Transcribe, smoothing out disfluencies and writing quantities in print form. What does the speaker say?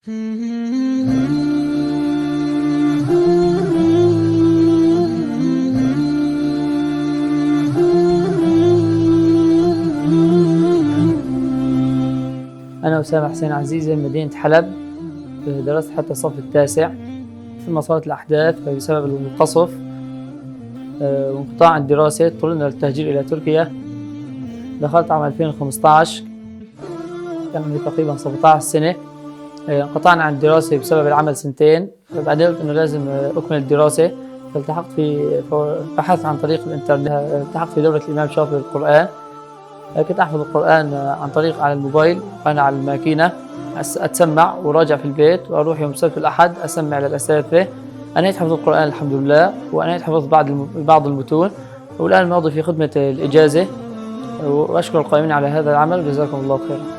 أنا أسامة حسين عزيزة من مدينة حلب. درست حتى الصف التاسع. ثم صارت الأحداث بسبب القصف وانقطاع الدراسة اضطررنا للتهجير إلى تركيا. دخلت عام 2015، كان عمري تقريبا 17 سنة. انقطعنا عن الدراسة بسبب العمل سنتين، بعدين قلت إنه لازم أكمل الدراسة، فالتحقت بحثت عن طريق الإنترنت، التحقت في دورة الإمام شافعي للقرآن. كنت أحفظ القرآن عن طريق على الموبايل وأنا على الماكينة، أتسمع وراجع في البيت، وأروح يوم السبت والأحد أسمع للأساتذة. أنهيت حفظ القرآن الحمد لله، وأنهيت حفظ بعض المتون، والآن الماضي في خدمة الإجازة، وأشكر القائمين على هذا العمل، جزاكم الله خيرا.